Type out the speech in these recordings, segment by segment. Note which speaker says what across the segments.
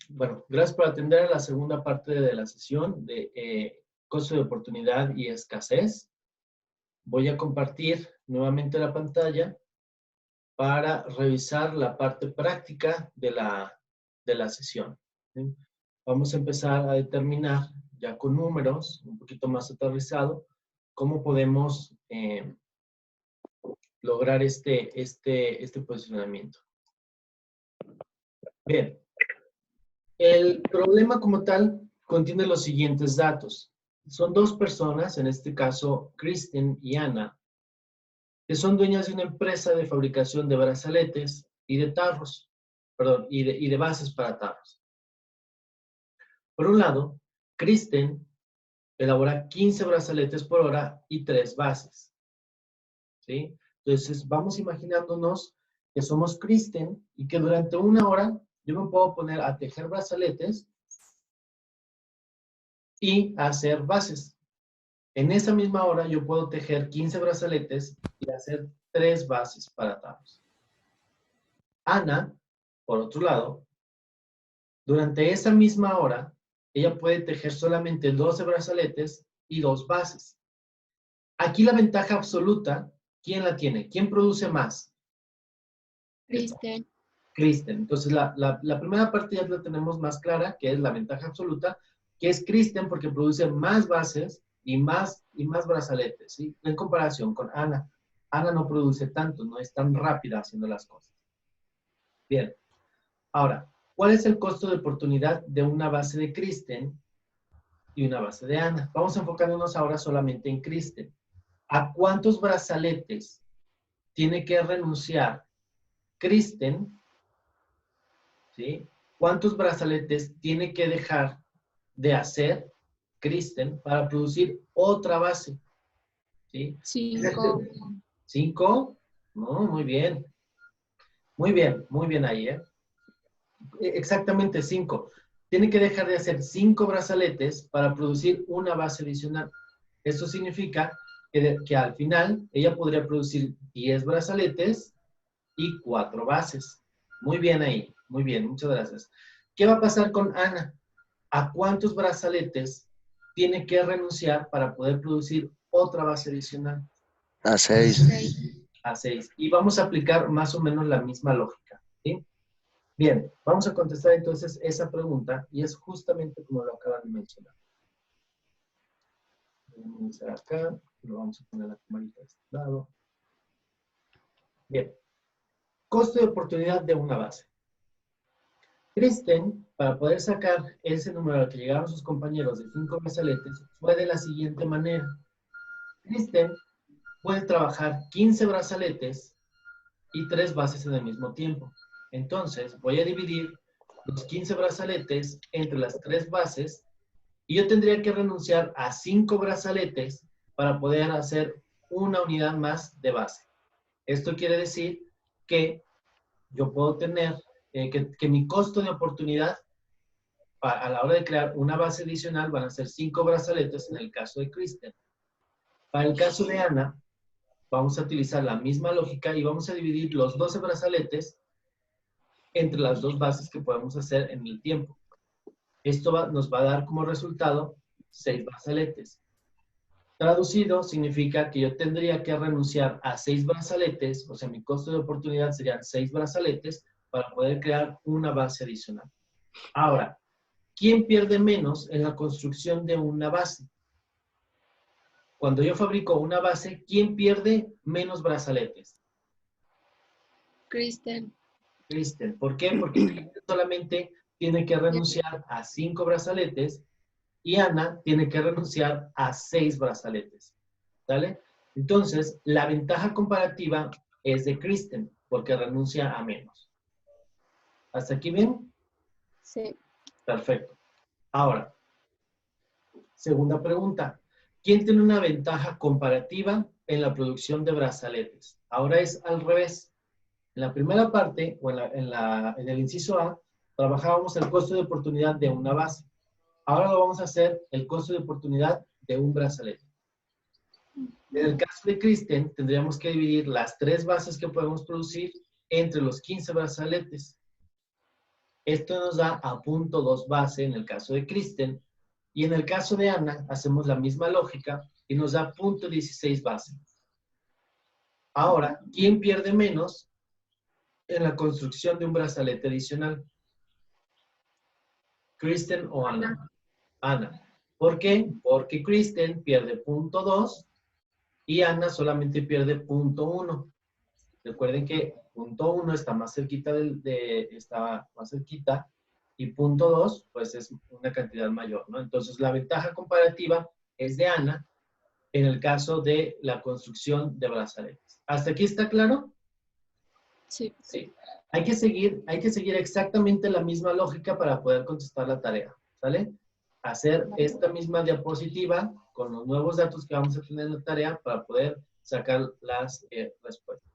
Speaker 1: Bueno, gracias por atender a la segunda parte de la sesión de costo de oportunidad y escasez. Voy a compartir nuevamente la pantalla para revisar la parte práctica de la sesión. ¿Sí? Vamos a empezar a determinar ya con números, un poquito más aterrizado, cómo podemos lograr este posicionamiento. Bien. El problema como tal contiene los siguientes datos. Son dos personas, en este caso Kristen y Ana, que son dueñas de una empresa de fabricación de brazaletes y de tarros, perdón, y de bases para tarros. Por un lado, Kristen elabora 15 brazaletes por hora y 3 bases. ¿Sí? Entonces, vamos imaginándonos que somos Kristen y que durante una hora yo me puedo poner a tejer brazaletes y hacer bases. En esa misma hora yo puedo tejer 15 brazaletes y hacer 3 bases para tarros. Ana, por otro lado, durante esa misma hora, ella puede tejer solamente 12 brazaletes y 2 bases. Aquí la ventaja absoluta, ¿quién la tiene? ¿Quién produce más?
Speaker 2: Kristen.
Speaker 1: Kristen. Entonces, la primera parte ya la tenemos más clara, que es la ventaja absoluta, que es Kristen porque produce más bases y más brazaletes, ¿sí? En comparación con Ana. Ana no produce tanto, no es tan rápida haciendo las cosas. Bien. Ahora, ¿cuál es el costo de oportunidad de una base de Kristen y una base de Ana? Vamos enfocándonos ahora solamente en Kristen. ¿A cuántos brazaletes tiene que renunciar Kristen? ¿Sí? ¿Cuántos brazaletes tiene que dejar de hacer Kristen para producir otra base? ¿Sí?
Speaker 2: 5.
Speaker 1: 5. No, muy bien. Muy bien ahí, ¿eh? Exactamente 5. Tiene que dejar de hacer 5 brazaletes para producir una base adicional. Esto significa que al final ella podría producir 10 brazaletes y 4 bases. Muy bien ahí, muy bien, muchas gracias. ¿Qué va a pasar con Ana? ¿A cuántos brazaletes tiene que renunciar para poder producir otra base adicional?
Speaker 3: A 6.
Speaker 1: A 6. Y vamos a aplicar más o menos la misma lógica. ¿Sí? Bien, vamos a contestar entonces esa pregunta y es justamente como lo acaban de mencionar. Vamos a iniciar acá, lo vamos a poner la camarita de este lado. Bien, costo de oportunidad de una base. Kristen, para poder sacar ese número al que llegaron sus compañeros de 5 brazaletes, fue de la siguiente manera. Kristen puede trabajar 15 brazaletes y 3 bases en el mismo tiempo. Entonces, voy a dividir los 15 brazaletes entre las 3 bases y yo tendría que renunciar a 5 brazaletes para poder hacer una unidad más de base. Esto quiere decir que yo puedo tener, que mi costo de oportunidad a la hora de crear una base adicional van a ser 5 brazaletes en el caso de Kristen. Para el caso de Ana, vamos a utilizar la misma lógica y vamos a dividir los 12 brazaletes entre las 2 bases que podemos hacer en el tiempo. Esto nos va a dar como resultado 6 brazaletes. Traducido significa que yo tendría que renunciar a 6 brazaletes, o sea, mi costo de oportunidad serían 6 brazaletes para poder crear una base adicional. Ahora, ¿quién pierde menos en la construcción de una base? Cuando yo fabrico una base, ¿quién pierde menos brazaletes?
Speaker 2: Kristen.
Speaker 1: Kristen. ¿Por qué? Porque Kristen solamente tiene que renunciar a 5 brazaletes y Ana tiene que renunciar a 6 brazaletes. ¿Sale? Entonces, la ventaja comparativa es de Kristen, porque renuncia a menos. ¿Hasta aquí bien?
Speaker 2: Sí.
Speaker 1: Perfecto. Ahora, segunda pregunta. ¿Quién tiene una ventaja comparativa en la producción de brazaletes? Ahora es al revés. En la primera parte, o en el inciso A, trabajábamos el costo de oportunidad de una base. Ahora lo vamos a hacer el costo de oportunidad de un brazalete. En el caso de Kristen, tendríamos que dividir las 3 bases que podemos producir entre los 15 brazaletes. Esto nos da a punto 2 base en el caso de Kristen. Y en el caso de Ana, hacemos la misma lógica y nos da punto 16 base. Ahora, ¿quién pierde menos en la construcción de un brazalete adicional? ¿Kristen o Ana? Ana. ¿Por qué? Porque Kristen pierde punto 2 y Ana solamente pierde punto 1. Recuerden que punto 1 está más cerquita está más cerquita y punto 2 pues es una cantidad mayor, ¿no? Entonces la ventaja comparativa es de Ana en el caso de la construcción de brazaletes. ¿Hasta aquí está claro?
Speaker 2: Sí.
Speaker 1: Sí. Hay que seguir exactamente la misma lógica para poder contestar la tarea, ¿sale? Hacer esta misma diapositiva con los nuevos datos que vamos a tener en la tarea para poder sacar las respuestas.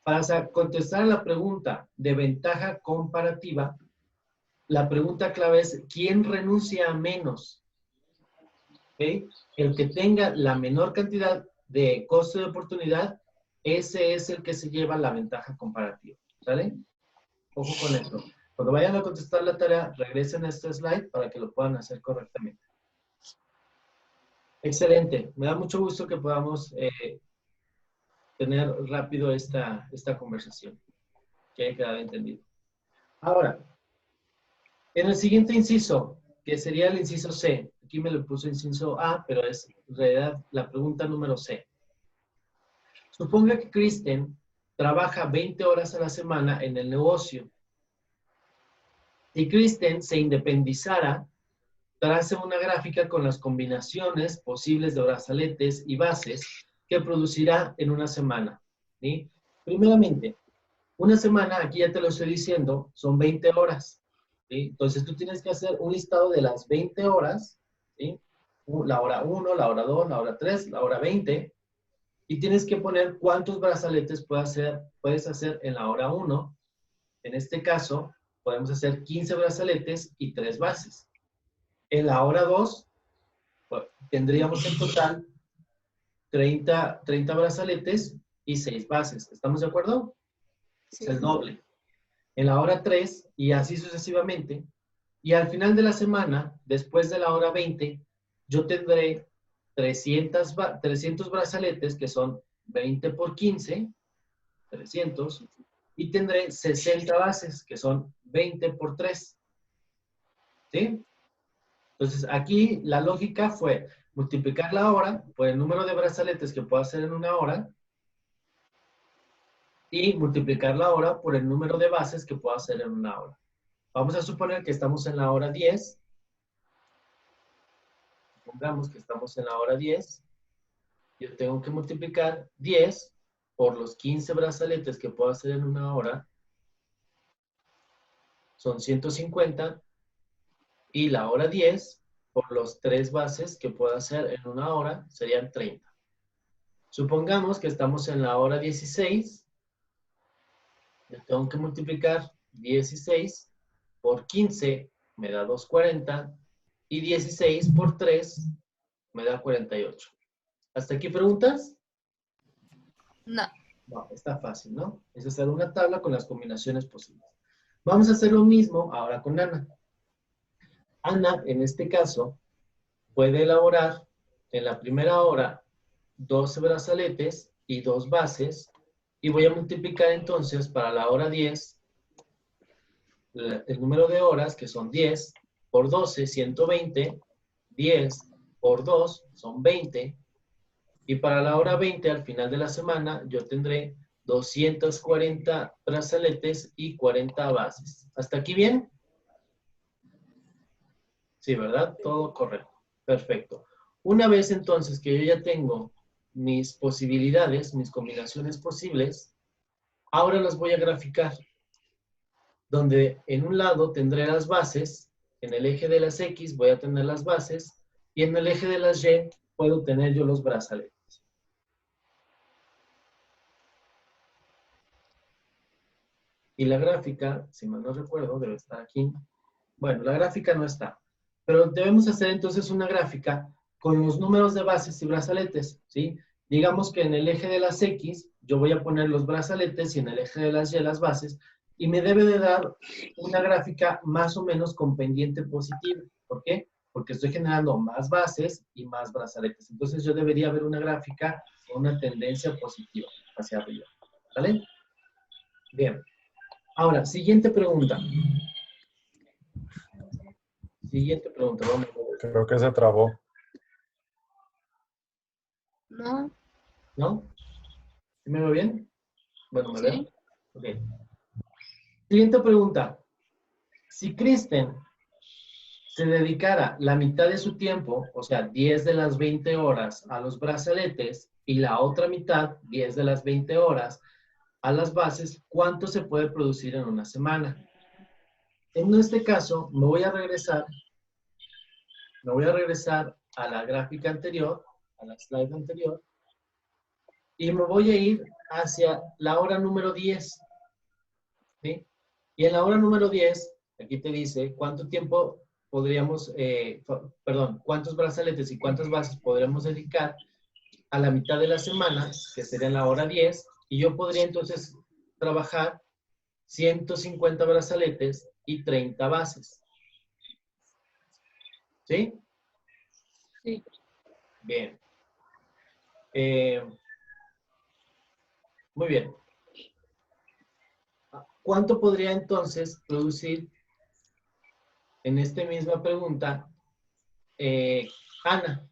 Speaker 1: Para contestar la pregunta de ventaja comparativa, la pregunta clave es, ¿quién renuncia a menos? ¿Okay? El que tenga la menor cantidad de costo de oportunidad, ese es el que se lleva la ventaja comparativa. ¿Sale? Ojo con esto. Cuando vayan a contestar la tarea, regresen a este slide para que lo puedan hacer correctamente. Excelente. Me da mucho gusto que podamos tener rápido esta conversación. Que haya quedado entendido. Ahora, en el siguiente inciso, que sería el inciso C, aquí me lo puso inciso A, pero es en realidad la pregunta número C. Suponga que Kristen trabaja 20 horas a la semana en el negocio. Si Kristen se independizara, trace una gráfica con las combinaciones posibles de brazaletes y bases que producirá en una semana. ¿Sí? Primeramente, una semana, aquí ya te lo estoy diciendo, son 20 horas. ¿Sí? Entonces tú tienes que hacer un listado de las 20 horas, ¿sí? La hora 1, la hora 2, la hora 3, la hora 20, y tienes que poner cuántos brazaletes puedes hacer en la hora 1. En este caso, podemos hacer 15 brazaletes y 3 bases. En la hora 2, pues, tendríamos en total 30 brazaletes y 6 bases. ¿Estamos de acuerdo?
Speaker 2: Sí.
Speaker 1: Es el doble. En la hora 3 y así sucesivamente. Y al final de la semana, después de la hora 20, yo tendré 300 brazaletes, que son 20 por 15, 300, y tendré 60 bases, que son 20 por 3. ¿Sí? Entonces, aquí la lógica fue multiplicar la hora por el número de brazaletes que puedo hacer en una hora y multiplicar la hora por el número de bases que puedo hacer en una hora. Vamos a suponer que estamos en la hora 10. Supongamos que estamos en la hora 10. Yo tengo que multiplicar 10 por los 15 brazaletes que puedo hacer en una hora. Son 150. Y la hora 10 por los 3 bases que puedo hacer en una hora serían 30. Supongamos que estamos en la hora 16. Yo tengo que multiplicar 16 por 15, me da 240. Y 16 por 3, me da 48. ¿Hasta aquí preguntas?
Speaker 2: No.
Speaker 1: No, está fácil, ¿no? Es hacer una tabla con las combinaciones posibles. Vamos a hacer lo mismo ahora con Ana. Ana, en este caso, puede elaborar en la primera hora 12 brazaletes y 2 bases, y voy a multiplicar entonces para la hora 10 el número de horas, que son 10, por 12, 120, 10 por 2 son 20, y para la hora 20, al final de la semana, yo tendré 240 brazaletes y 40 bases. ¿Hasta aquí bien? Sí, ¿verdad? Todo correcto. Perfecto. Una vez entonces que yo ya tengo mis posibilidades, mis combinaciones posibles, ahora las voy a graficar, donde en un lado tendré las bases, en el eje de las X voy a tener las bases, y en el eje de las Y puedo tener yo los brazaletes. Y la gráfica, si mal no recuerdo, debe estar aquí. Bueno, la gráfica no está. Pero debemos hacer entonces una gráfica con los números de bases y brazaletes, ¿sí? Digamos que en el eje de las X yo voy a poner los brazaletes y en el eje de las Y las bases, y me debe de dar una gráfica más o menos con pendiente positiva. ¿Por qué? Porque estoy generando más bases y más brazaletes. Entonces yo debería ver una gráfica con una tendencia positiva hacia arriba. ¿Vale? Bien. Ahora, siguiente pregunta. Siguiente pregunta. Vamos a ver.
Speaker 4: Creo que se trabó.
Speaker 2: No.
Speaker 1: ¿No? ¿Sí me veo bien? Bueno, ¿me veo?
Speaker 2: Sí.
Speaker 1: Ok. Siguiente pregunta. Si Kristen se dedicara la mitad de su tiempo, o sea, 10 de las 20 horas a los brazaletes y la otra mitad, 10 de las 20 horas a las bases, ¿cuánto se puede producir en una semana? En este caso, me voy a regresar a la gráfica anterior, a la slide anterior, y me voy a ir hacia la hora número 10. ¿Sí? Y en la hora número 10, aquí te dice cuánto tiempo podríamos, cuántos brazaletes y cuántas bases podríamos dedicar a la mitad de la semana, que sería en la hora 10, y yo podría entonces trabajar 150 brazaletes y 30 bases. ¿Sí?
Speaker 2: Sí.
Speaker 1: Bien. Muy bien. ¿Cuánto podría entonces producir en esta misma pregunta Ana?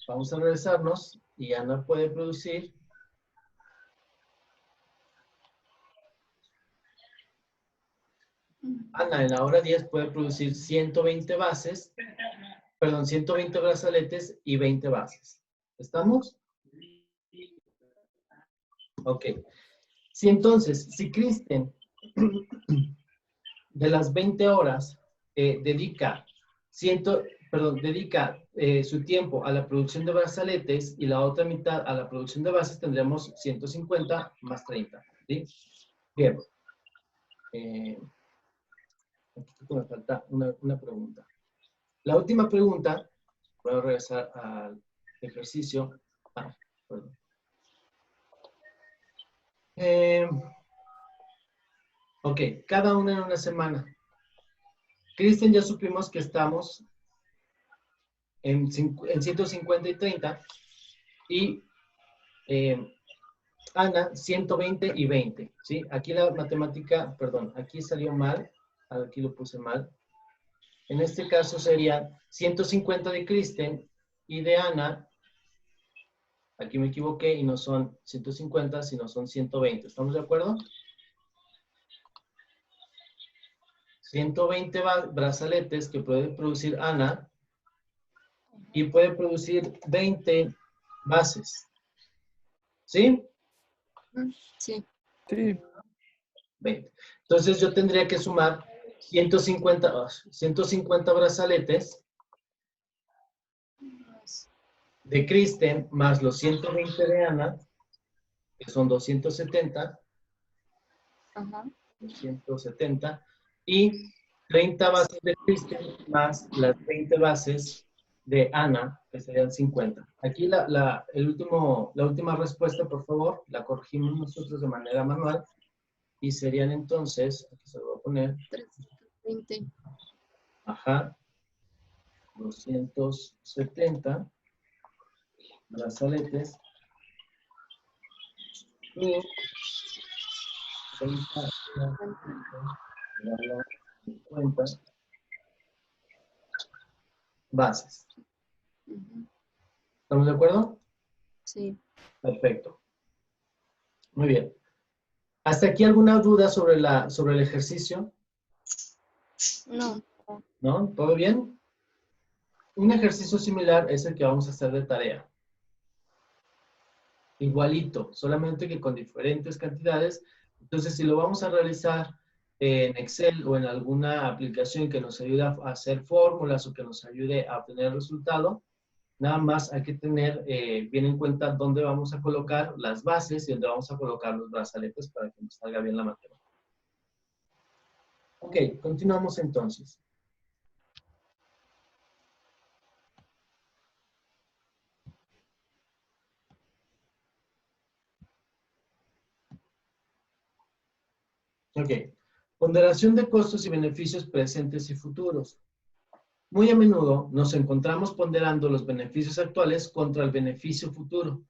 Speaker 1: Vamos a regresarnos y Ana puede producir. Ana en la hora 10 puede producir 120 bases, perdón, 120 brazaletes y 20 bases. ¿Estamos? Ok. Si entonces, si Kristen de las 20 horas dedica su tiempo a la producción de brazaletes y la otra mitad a la producción de bases, tendremos 150 más 30. ¿Sí? Bien. Aquí me falta una pregunta. La última pregunta, voy a regresar al ejercicio. Perdón. Ok, cada una en una semana. Kristen, ya supimos que estamos en 150 y 30 y Ana 120 y 20, ¿sí? Aquí la matemática, perdón, aquí salió mal, aquí lo puse mal. En este caso sería 150 de Kristen y de Ana, aquí me equivoqué y no son 150, sino son 120. ¿Estamos de acuerdo? 120 brazaletes que puede producir Ana y puede producir 20 bases. ¿Sí?
Speaker 2: Sí.
Speaker 4: Sí.
Speaker 1: 20. Entonces yo tendría que sumar 150 brazaletes de Kristen más los 120 de Ana, que son 270,
Speaker 2: Ajá.
Speaker 1: 270, y 30 bases de Kristen más las 20 bases de Ana, que serían 50. Aquí la última respuesta, por favor, la corregimos nosotros de manera manual, y serían entonces, aquí se lo voy a poner,
Speaker 2: 320.
Speaker 1: ajá, 270 brazaletes y 30, 50 bases.
Speaker 2: Ujú.
Speaker 1: ¿Estamos de acuerdo?
Speaker 2: Sí.
Speaker 1: Perfecto. Muy bien. ¿Hasta aquí alguna duda sobre el ejercicio?
Speaker 2: No.
Speaker 1: ¿No? ¿Todo bien? Un ejercicio similar es el que vamos a hacer de tarea. Igualito, solamente que con diferentes cantidades. Entonces, si lo vamos a realizar en Excel o en alguna aplicación que nos ayude a hacer fórmulas o que nos ayude a obtener el resultado, nada más hay que tener bien en cuenta dónde vamos a colocar las bases y dónde vamos a colocar los brazaletes para que nos salga bien la materia. Ok, continuamos entonces. Ok, Ponderación de costos y beneficios presentes y futuros. Muy a menudo nos encontramos ponderando los beneficios actuales contra el beneficio futuro.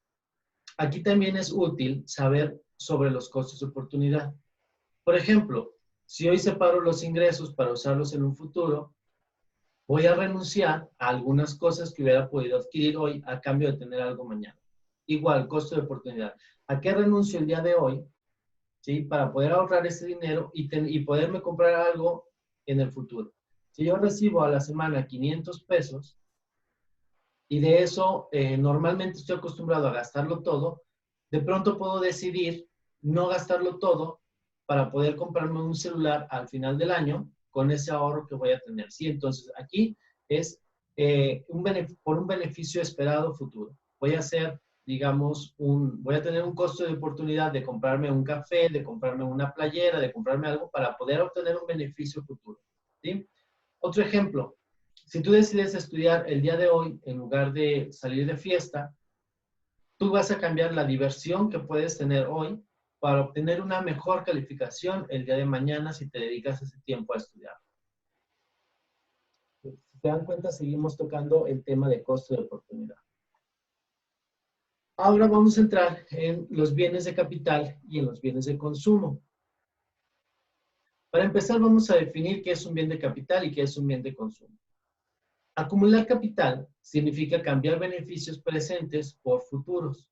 Speaker 1: Aquí también es útil saber sobre los costos de oportunidad. Por ejemplo, si hoy separo los ingresos para usarlos en un futuro, voy a renunciar a algunas cosas que hubiera podido adquirir hoy a cambio de tener algo mañana. Igual, costo de oportunidad. ¿A qué renuncio el día de hoy? ¿Sí? Para poder ahorrar ese dinero y poderme comprar algo en el futuro. Si yo recibo a la semana 500 pesos y de eso normalmente estoy acostumbrado a gastarlo todo, de pronto puedo decidir no gastarlo todo para poder comprarme un celular al final del año con ese ahorro que voy a tener. ¿Sí? Entonces, aquí es por un beneficio esperado futuro. Voy a hacer, digamos, voy a tener un costo de oportunidad de comprarme un café, de comprarme una playera, de comprarme algo para poder obtener un beneficio futuro. ¿Sí? Otro ejemplo, si tú decides estudiar el día de hoy en lugar de salir de fiesta, tú vas a cambiar la diversión que puedes tener hoy para obtener una mejor calificación el día de mañana si te dedicas ese tiempo a estudiar. Si se dan cuenta, seguimos tocando el tema de costo de oportunidad. Ahora vamos a entrar en los bienes de capital y en los bienes de consumo. Para empezar, vamos a definir qué es un bien de capital y qué es un bien de consumo. Acumular capital significa cambiar beneficios presentes por futuros.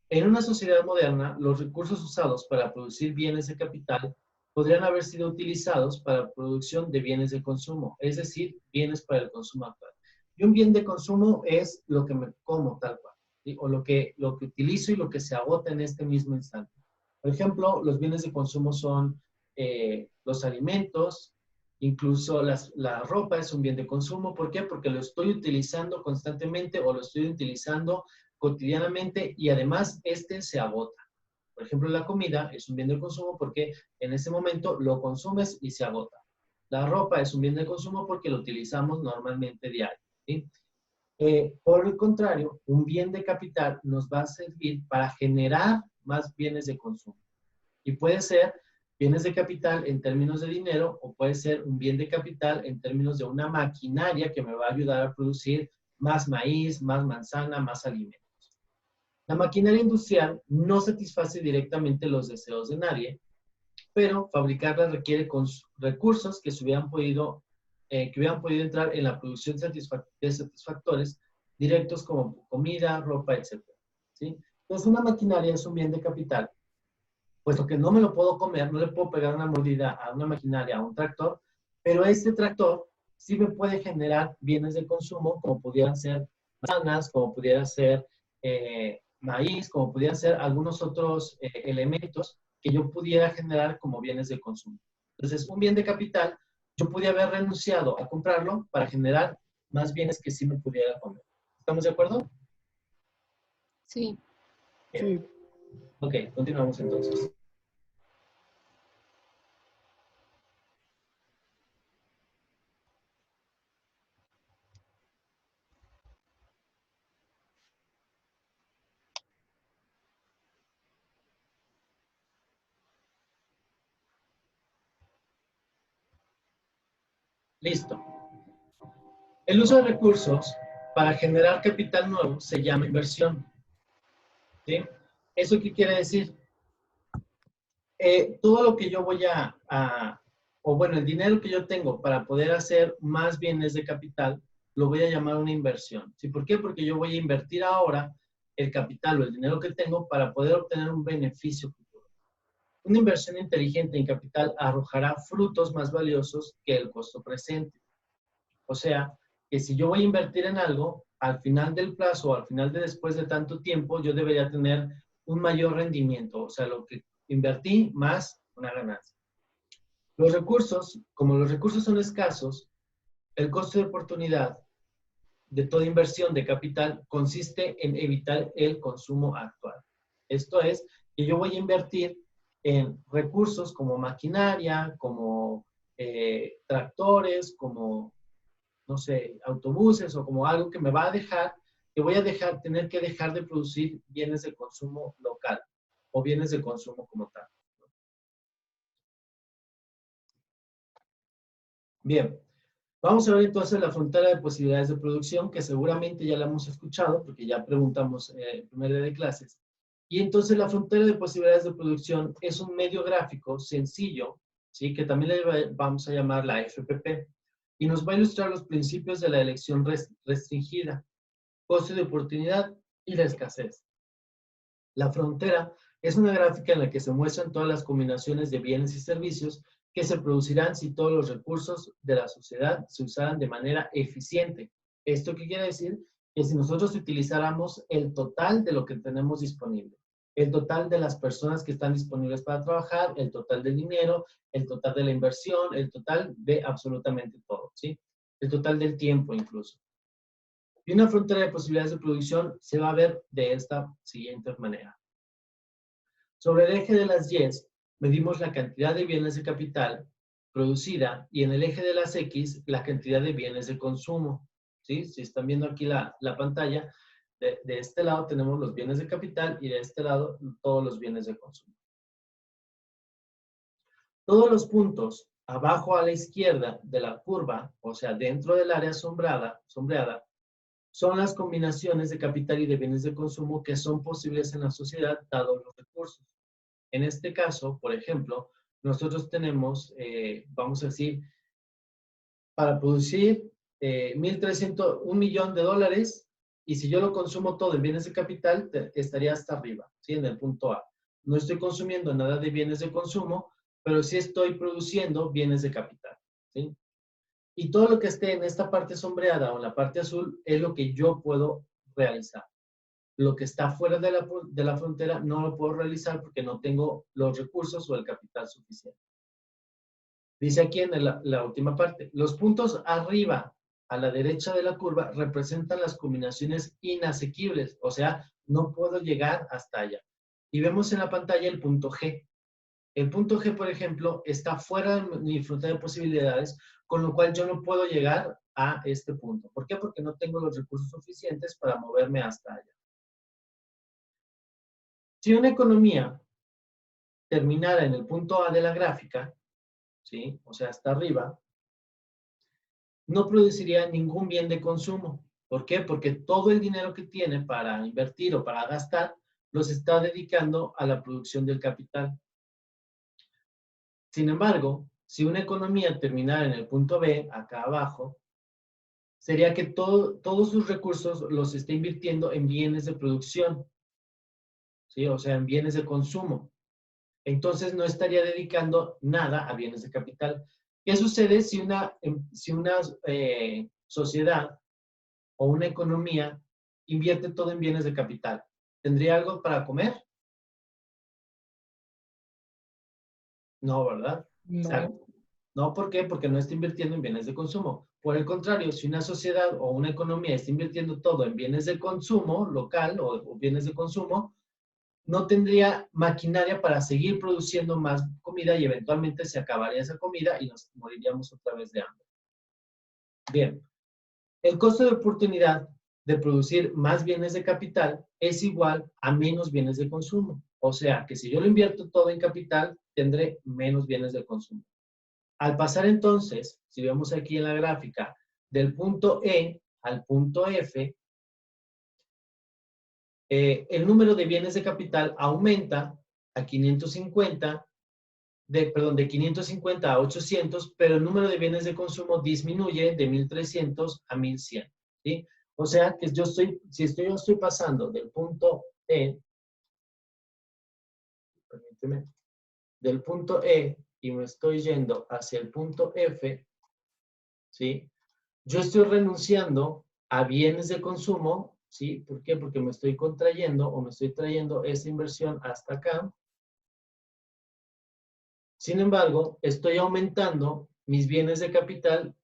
Speaker 1: En una sociedad moderna, los recursos usados para producir bienes de capital podrían haber sido utilizados para la producción de bienes de consumo, es decir, bienes para el consumo actual. Y un bien de consumo es lo que me como tal cual, ¿sí? O lo que utilizo y lo que se agota en este mismo instante. Por ejemplo, los bienes de consumo son los alimentos, incluso la ropa es un bien de consumo. ¿Por qué? Porque lo estoy utilizando constantemente o lo estoy utilizando cotidianamente y además este se agota. Por ejemplo, la comida es un bien de consumo porque en ese momento lo consumes y se agota. La ropa es un bien de consumo porque lo utilizamos normalmente diario. ¿Sí? Por el contrario, un bien de capital nos va a servir para generar más bienes de consumo. Y puede ser bienes de capital en términos de dinero o puede ser un bien de capital en términos de una maquinaria que me va a ayudar a producir más maíz, más manzana, más alimentos. La maquinaria industrial no satisface directamente los deseos de nadie, pero fabricarla requiere recursos que hubieran podido entrar en la producción de satisfactores directos como comida, ropa, etc. ¿Sí? Entonces, una maquinaria es un bien de capital, puesto que no me lo puedo comer, no le puedo pegar una mordida a una maquinaria, a un tractor, pero este tractor sí me puede generar bienes de consumo, como pudieran ser manzanas, como pudiera ser maíz, como pudieran ser algunos otros elementos que yo pudiera generar como bienes de consumo. Entonces, un bien de capital, yo pudiera haber renunciado a comprarlo para generar más bienes que sí me pudiera comer. ¿Estamos de acuerdo?
Speaker 2: Sí.
Speaker 1: Bien. Sí. Ok, continuamos entonces. Listo. El uso de recursos para generar capital nuevo se llama inversión. ¿Sí? ¿Eso qué quiere decir? Todo lo que yo voy o bueno, el dinero que yo tengo para poder hacer más bienes de capital, lo voy a llamar una inversión. ¿Sí? ¿Por qué? Porque yo voy a invertir ahora el capital o el dinero que tengo para poder obtener un beneficio futuro. Una inversión inteligente en capital arrojará frutos más valiosos que el costo presente. O sea, que si yo voy a invertir en algo, al final del plazo o al final de después de tanto tiempo, yo debería tener un mayor rendimiento. O sea, lo que invertí más una ganancia. Los recursos, como los recursos son escasos, el costo de oportunidad de toda inversión de capital consiste en evitar el consumo actual. Esto es, que yo voy a invertir en recursos como maquinaria, como tractores, como no sé, autobuses o como algo que me va a dejar, que voy a tener que dejar de producir bienes de consumo local o bienes de consumo como tal. Bien, vamos a ver entonces la frontera de posibilidades de producción, que seguramente ya la hemos escuchado, porque ya preguntamos el primer día de clases. Y entonces la frontera de posibilidades de producción es un medio gráfico sencillo, ¿sí? Que también le vamos a llamar la FPP, y nos va a ilustrar los principios de la elección restringida, coste de oportunidad y la escasez. La frontera es una gráfica en la que se muestran todas las combinaciones de bienes y servicios que se producirán si todos los recursos de la sociedad se usaran de manera eficiente. ¿Esto qué quiere decir? Que si nosotros utilizáramos el total de lo que tenemos disponible, el total de las personas que están disponibles para trabajar, el total del dinero, el total de la inversión, el total de absolutamente todo, ¿sí? El total del tiempo incluso. Y una frontera de posibilidades de producción se va a ver de esta siguiente manera. Sobre el eje de las Y, medimos la cantidad de bienes de capital producida y en el eje de las X, la cantidad de bienes de consumo. ¿Sí? Si están viendo aquí la pantalla, de este lado tenemos los bienes de capital y de este lado todos los bienes de consumo. Todos los puntos abajo a la izquierda de la curva, o sea, dentro del área sombreada, son las combinaciones de capital y de bienes de consumo que son posibles en la sociedad, dados los recursos. En este caso, por ejemplo, nosotros tenemos, vamos a decir, para producir 1 millón de dólares, y si yo lo consumo todo en bienes de capital, estaría hasta arriba, ¿sí? En el punto A. No estoy consumiendo nada de bienes de consumo, pero sí estoy produciendo bienes de capital, ¿sí? Y todo lo que esté en esta parte sombreada o en la parte azul es lo que yo puedo realizar. Lo que está fuera de la frontera no lo puedo realizar porque no tengo los recursos o el capital suficiente. Dice aquí en la última parte, los puntos arriba a la derecha de la curva representan las combinaciones inasequibles, o sea, no puedo llegar hasta allá. Y vemos en la pantalla el punto G. El punto G, por ejemplo, está fuera de mi frontera de posibilidades, con lo cual yo no puedo llegar a este punto. ¿Por qué? Porque no tengo los recursos suficientes para moverme hasta allá. Si una economía terminara en el punto A de la gráfica, ¿sí? O sea, hasta arriba, no produciría ningún bien de consumo. ¿Por qué? Porque todo el dinero que tiene para invertir o para gastar, los está dedicando a la producción del capital. Sin embargo, si una economía terminara en el punto B, acá abajo, sería que todos sus recursos los está invirtiendo en bienes de producción, ¿sí? O sea, en bienes de consumo. Entonces no estaría dedicando nada a bienes de capital. ¿Qué sucede si una sociedad o una economía invierte todo en bienes de capital? ¿Tendría algo para comer? No, ¿verdad?
Speaker 2: No.
Speaker 1: No, ¿por qué? Porque no está invirtiendo en bienes de consumo. Por el contrario, si una sociedad o una economía está invirtiendo todo en bienes de consumo local o bienes de consumo, no tendría maquinaria para seguir produciendo más comida y eventualmente se acabaría esa comida y nos moriríamos otra vez de hambre. Bien, el costo de oportunidad de producir más bienes de capital es igual a menos bienes de consumo. O sea, que si yo lo invierto todo en capital, tendré menos bienes de consumo. Al pasar entonces, si vemos aquí en la gráfica, del punto E al punto F, el número de bienes de capital aumenta a 550, de 550 a 800, pero el número de bienes de consumo disminuye de 1300 a 1100, ¿sí? O sea que yo estoy pasando del punto E, permíteme, del punto E y me estoy yendo hacia el punto F, ¿sí? Yo estoy renunciando a bienes de consumo, ¿sí? ¿Por qué? Porque me estoy contrayendo o me estoy trayendo esa inversión hasta acá. Sin embargo, estoy aumentando mis bienes de capital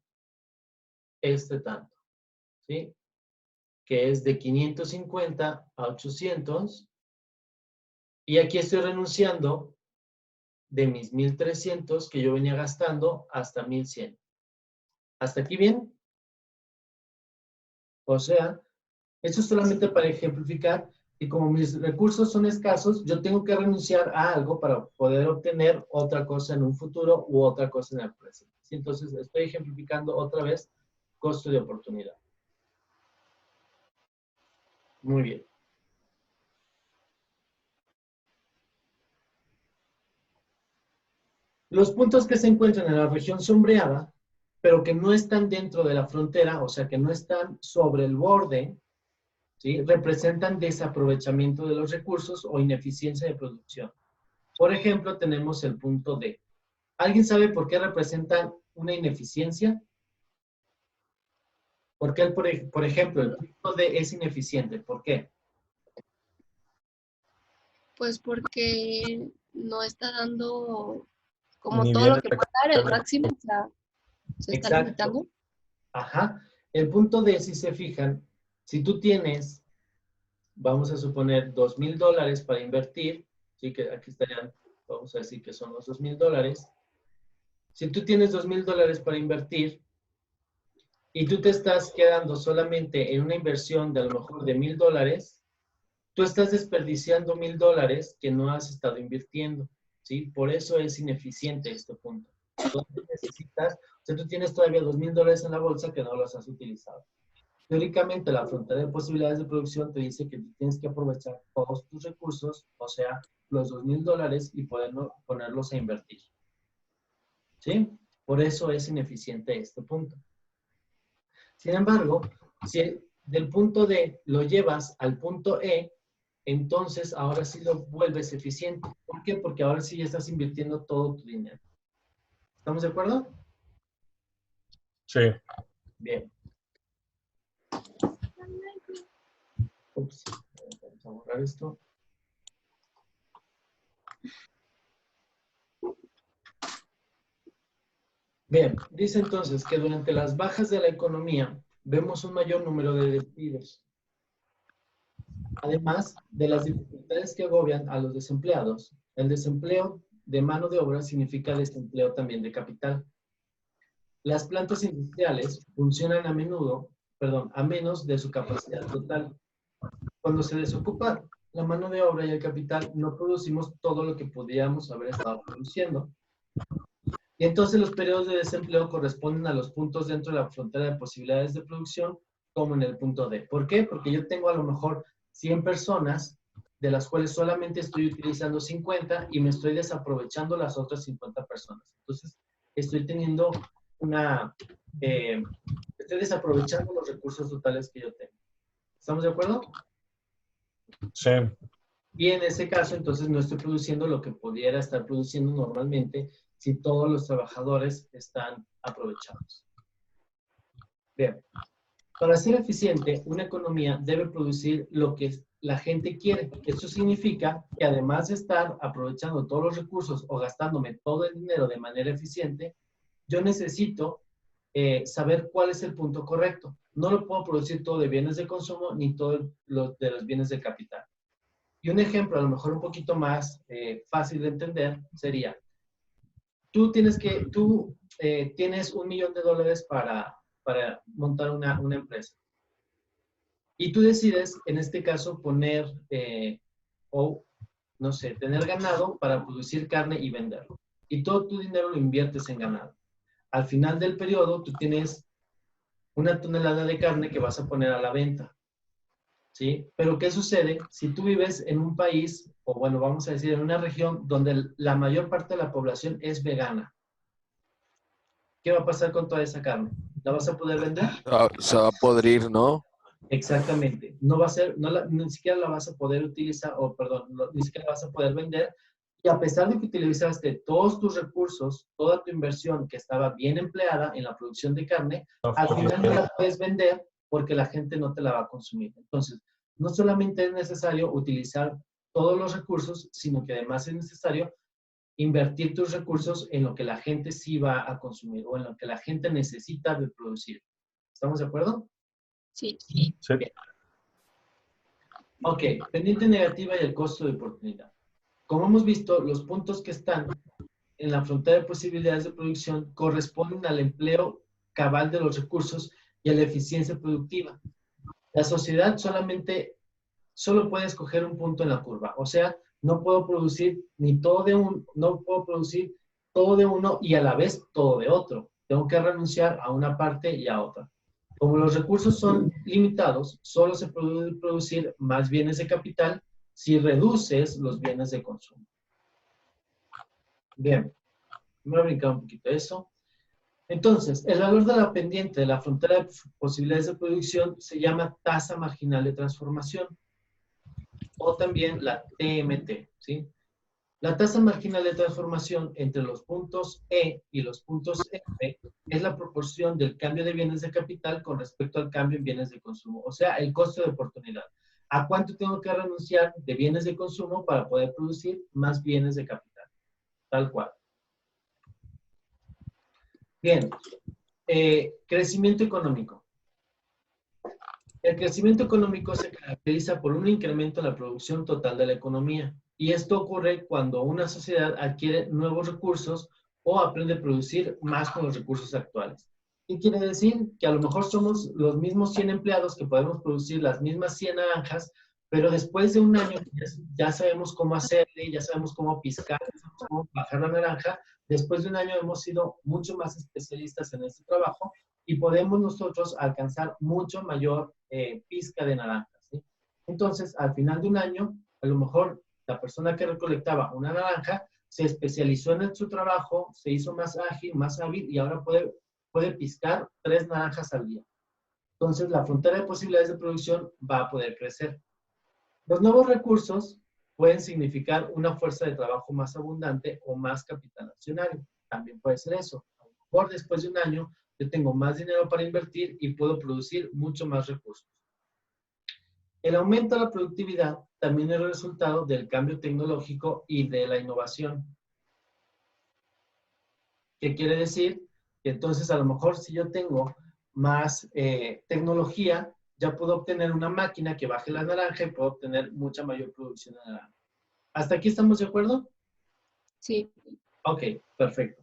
Speaker 1: tanto, ¿sí? Que es de 550 a 800. Y aquí estoy renunciando de mis 1300 que yo venía gastando hasta 1100. ¿Hasta aquí bien? O sea, esto es solamente para ejemplificar que como mis recursos son escasos, yo tengo que renunciar a algo para poder obtener otra cosa en un futuro u otra cosa en el presente. ¿sí? Entonces, estoy ejemplificando otra vez costo de oportunidad. Muy bien. Los puntos que se encuentran en la región sombreada, pero que no están dentro de la frontera, o sea, que no están sobre el borde, ¿sí? Representan desaprovechamiento de los recursos o ineficiencia de producción. Por ejemplo, tenemos el punto D. ¿Alguien sabe por qué representan una ineficiencia? ¿Por qué, por ejemplo, el punto D es ineficiente? ¿Por qué?
Speaker 2: Pues porque no está dando como
Speaker 4: Ni
Speaker 2: todo
Speaker 4: bien
Speaker 2: lo que
Speaker 4: está
Speaker 2: puede dar, el
Speaker 4: captando.
Speaker 2: máximo, o sea, se está
Speaker 1: Exacto.
Speaker 2: limitando.
Speaker 1: Ajá. El punto D, si se fijan, si tú tienes, vamos a suponer, $2,000 para invertir, ¿sí? Que aquí estarían, vamos a decir que son los $2,000. Si tú tienes $2,000 para invertir y tú te estás quedando solamente en una inversión de a lo mejor de $1,000, tú estás desperdiciando $1,000 que no has estado invirtiendo, ¿sí? Por eso es ineficiente este punto. Entonces necesitas, o sea, tú tienes todavía $2,000 en la bolsa que no los has utilizado. Teóricamente, la frontera de posibilidades de producción te dice que tú tienes que aprovechar todos tus recursos, o sea, los $2,000 y ponerlos a invertir. ¿Sí? Por eso es ineficiente este punto. Sin embargo, si del punto D lo llevas al punto E, entonces ahora sí lo vuelves eficiente. ¿Por qué? Porque ahora sí ya estás invirtiendo todo tu dinero. ¿Estamos de acuerdo?
Speaker 4: Sí.
Speaker 1: Bien. Ups, vamos a borrar esto. Bien, dice entonces que durante las bajas de la economía vemos un mayor número de despidos. Además de las dificultades que agobian a los desempleados, el desempleo de mano de obra significa desempleo también de capital. Las plantas industriales funcionan a menos de su capacidad total. Cuando se desocupa la mano de obra y el capital, no producimos todo lo que podríamos haber estado produciendo. Y entonces los periodos de desempleo corresponden a los puntos dentro de la frontera de posibilidades de producción, como en el punto D. ¿Por qué? Porque yo tengo a lo mejor 100 personas, de las cuales solamente estoy utilizando 50 y me estoy desaprovechando las otras 50 personas. Entonces, estoy teniendo estoy desaprovechando los recursos totales que yo tengo. ¿Estamos de acuerdo?
Speaker 4: Sí.
Speaker 1: Y en ese caso, entonces, no estoy produciendo lo que pudiera estar produciendo normalmente si todos los trabajadores están aprovechados. Bien. Para ser eficiente, una economía debe producir lo que la gente quiere. Eso significa que además de estar aprovechando todos los recursos o gastándome todo el dinero de manera eficiente, yo necesito saber cuál es el punto correcto. No lo puedo producir todo de bienes de consumo ni todo de los bienes de capital. Y un ejemplo, a lo mejor un poquito más fácil de entender, sería, tú tienes $1,000,000 para montar una empresa. Y tú decides, en este caso, poner, no sé, tener ganado para producir carne y venderlo. Y todo tu dinero lo inviertes en ganado. Al final del periodo, tú tienes 1 tonelada de carne que vas a poner a la venta. ¿Sí? Pero ¿qué sucede si tú vives en un país, o bueno, vamos a decir, en una región donde la mayor parte de la población es vegana? ¿Qué va a pasar con toda esa carne? ¿La vas a poder vender?
Speaker 3: Se va a podrir, ¿no?
Speaker 1: Exactamente. No va a ser, ni siquiera la vas a poder utilizar, o perdón, ni siquiera la vas a poder vender. Y a pesar de que utilizaste todos tus recursos, toda tu inversión que estaba bien empleada en la producción de carne, al final no la puedes vender porque la gente no te la va a consumir. Entonces, no solamente es necesario utilizar todos los recursos, sino que además es necesario invertir tus recursos en lo que la gente sí va a consumir o en lo que la gente necesita de producir. ¿Estamos de acuerdo?
Speaker 2: Sí.
Speaker 4: Sí.
Speaker 1: Bien. Ok, pendiente negativa y el costo de oportunidad. Como hemos visto, los puntos que están en la frontera de posibilidades de producción corresponden al empleo cabal de los recursos y a la eficiencia productiva. La sociedad solo puede escoger un punto en la curva, o sea, no puedo producir todo de uno y a la vez todo de otro. tengo que renunciar a una parte y a otra. Como los recursos son limitados, solo se puede producir más bienes de capital si reduces los bienes de consumo. Bien, me voy a brincar un poquito eso. Entonces, el valor de la pendiente de la frontera de posibilidades de producción se llama tasa marginal de transformación, o también la TMT, ¿sí? La tasa marginal de transformación entre los puntos E y los puntos F es la proporción del cambio de bienes de capital con respecto al cambio en bienes de consumo, o sea, el costo de oportunidad. ¿A cuánto tengo que renunciar de bienes de consumo para poder producir más bienes de capital? Tal cual. Bien, crecimiento económico. El crecimiento económico se caracteriza por un incremento en la producción total de la economía. Y esto ocurre cuando una sociedad adquiere nuevos recursos o aprende a producir más con los recursos actuales. ¿Qué quiere decir? Que a lo mejor somos los mismos 100 empleados que podemos producir las mismas 100 naranjas, pero después de un año ya sabemos cómo hacerle, ya sabemos cómo piscar, ya sabemos cómo bajar la naranja. Después de un año hemos sido mucho más especialistas en este trabajo y podemos nosotros alcanzar mucho mayor pizca de naranjas, ¿sí? Entonces, al final de un año, a lo mejor la persona que recolectaba una naranja se especializó en su trabajo, se hizo más ágil, más hábil y ahora puede piscar 3 naranjas al día. Entonces, la frontera de posibilidades de producción va a poder crecer. Los nuevos recursos pueden significar una fuerza de trabajo más abundante o más capital accionario. También puede ser eso. A lo mejor después de un año yo tengo más dinero para invertir y puedo producir mucho más recursos. El aumento de la productividad también es el resultado del cambio tecnológico y de la innovación. ¿Qué quiere decir? Que entonces a lo mejor si yo tengo más tecnología, ya puedo obtener una máquina que baje la naranja y puedo obtener mucha mayor producción de naranja. ¿Hasta aquí estamos de acuerdo?
Speaker 2: Sí.
Speaker 1: Ok, perfecto.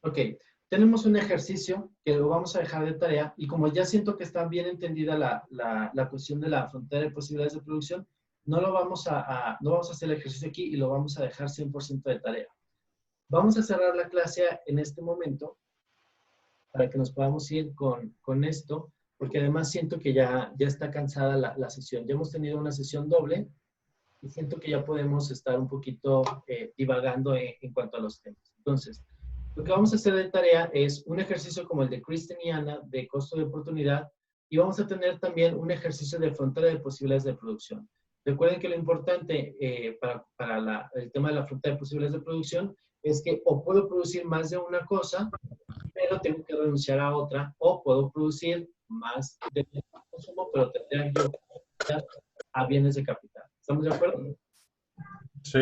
Speaker 1: Ok, tenemos un ejercicio que lo vamos a dejar de tarea y como ya siento que está bien entendida la cuestión de la frontera de posibilidades de producción, no vamos a hacer el ejercicio aquí y lo vamos a dejar 100% de tarea. Vamos a cerrar la clase en este momento para que nos podamos ir con esto, porque además siento que ya está cansada la sesión. Ya hemos tenido una sesión doble y siento que ya podemos estar un poquito divagando en cuanto a los temas. Entonces, lo que vamos a hacer de tarea es un ejercicio como el de Kristen y Ana de costo de oportunidad y vamos a tener también un ejercicio de frontera de posibilidades de producción. Recuerden que lo importante para el tema de la frontera de posibilidades de producción es que o puedo producir más de una cosa, pero tengo que renunciar a otra, o puedo producir más de consumo, pero tendría que renunciar a bienes de capital. ¿Estamos de acuerdo?
Speaker 4: Sí.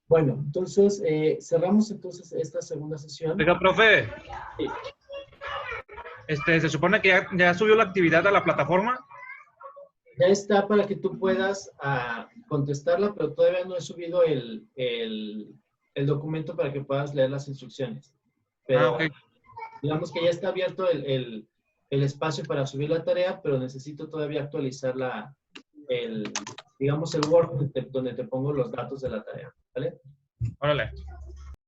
Speaker 1: Bueno, entonces cerramos entonces esta segunda sesión.
Speaker 5: Oiga, profe.
Speaker 1: Sí.
Speaker 5: Se supone que ya subió la actividad a la plataforma.
Speaker 1: Ya está para que tú puedas contestarla, pero todavía no he subido el documento para que puedas leer las instrucciones. Pero
Speaker 5: Ok.
Speaker 1: digamos que ya está abierto el espacio para subir la tarea, pero necesito todavía actualizar digamos el Word donde te pongo los datos de la tarea. ¿Vale?
Speaker 5: Órale.